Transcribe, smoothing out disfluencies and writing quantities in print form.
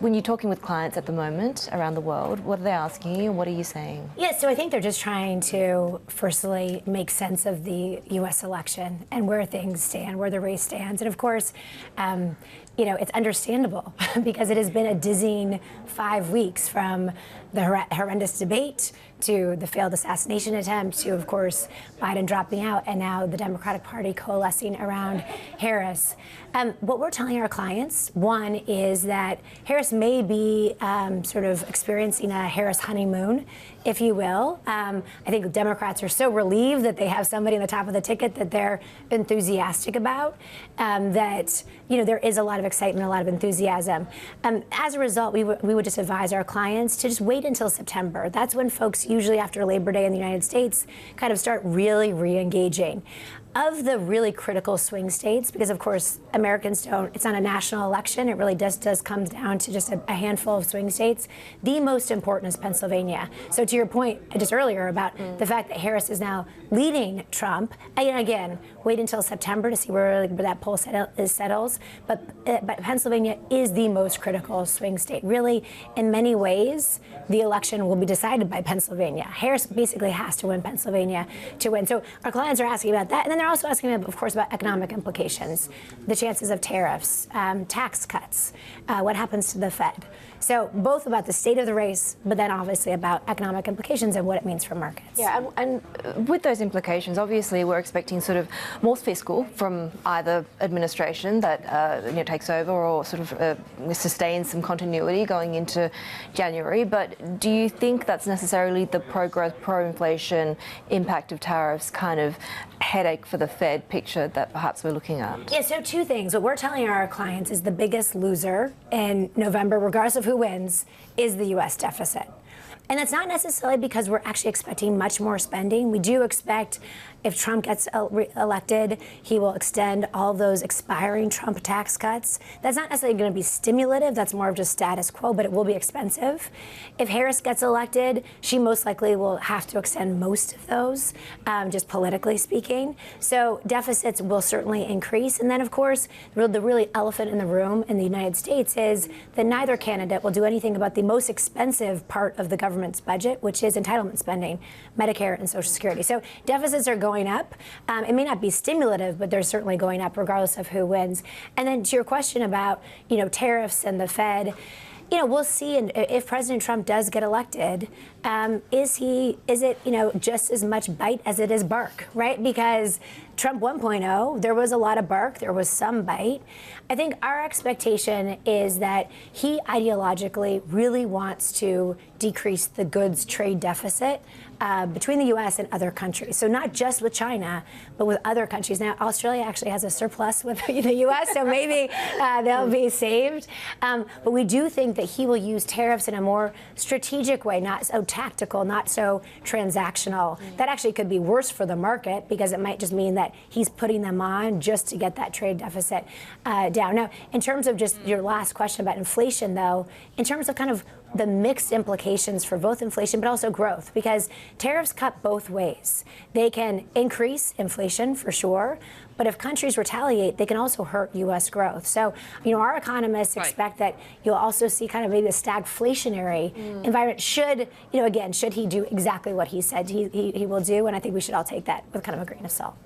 When you're talking with clients at the moment around the world, what are they asking you and what are you saying? Yeah, so I think they're just trying to, firstly, make sense of the U.S. election and where things stand, where the race stands. And of course, it's understandable because it has been a dizzying 5 weeks from the horrendous debate to the failed assassination attempt to, of course, Biden dropping out and now the Democratic Party coalescing around Harris. What we're telling our clients, one, is that Harris may be sort of experiencing a Harris honeymoon, if you will. I think Democrats are so relieved that they have somebody on the top of the ticket that they're enthusiastic about, that there is a lot of excitement, a lot of enthusiasm. As a result, we would just advise our clients to just wait until September. That's when folks, usually after Labor Day in the United States, kind of start really re-engaging. Of the really critical swing states, because of course Americans don't, it's not a national election, it really does come down to just a handful of swing states. The most important is Pennsylvania. So to your point just earlier about the fact that Harris is now leading Trump, and again, wait until September to see where that poll settles, but Pennsylvania is the most critical swing state. Really, in many ways, the election will be decided by Pennsylvania. Harris basically has to win Pennsylvania to win. So our clients are asking about that, and then they're also asking, of course, about economic implications, the chances of tariffs, tax cuts, what happens to the Fed. So both about the state of the race, but then obviously about economic implications and what it means for markets. Yeah, and with those implications, obviously we're expecting sort of more fiscal from either administration that takes over or sort of sustains some continuity going into January. But do you think that's necessarily the pro-growth, pro-inflation impact of tariffs kind of headache for the Fed picture that perhaps we're looking at? Yeah, so two things. What we're telling our clients is the biggest loser in November, regardless of who wins, is the U.S. deficit. And that's not necessarily because we're actually expecting much more spending. We do expect if Trump gets elected, he will extend all those expiring Trump tax cuts. That's not necessarily going to be stimulative. That's more of just status quo, but it will be expensive. If Harris gets elected, she most likely will have to extend most of those, just politically speaking. So deficits will certainly increase. And then, of course, the really elephant in the room in the United States is that neither candidate will do anything about the most expensive part of the government's budget, which is entitlement spending, Medicare and Social Security. So deficits are going up. It may not be stimulative, but they're certainly going up regardless of who wins. And then to your question about, tariffs and the Fed, we'll see. And if President Trump does get elected, is it, just as much bite as it is bark, right? Because Trump 1.0, there was a lot of bark, there was some bite. I think our expectation is that he ideologically really wants to decrease the goods trade deficit between the U.S. and other countries. So not just with China, but with other countries. Now, Australia actually has a surplus with the U.S., so maybe they'll be saved. But we do think that he will use tariffs in a more strategic way, not so tactical, not so transactional. That actually could be worse for the market because it might just mean that he's putting them on just to get that trade deficit down. Now, in terms of just your last question about inflation, though, in terms of kind of the mixed implications for both inflation but also growth, because tariffs cut both ways. They can increase inflation for sure, but if countries retaliate, they can also hurt U.S. growth. So, our economists expect that you'll also see kind of maybe a stagflationary environment should he do exactly what he said he will do, and I think we should all take that with kind of a grain of salt.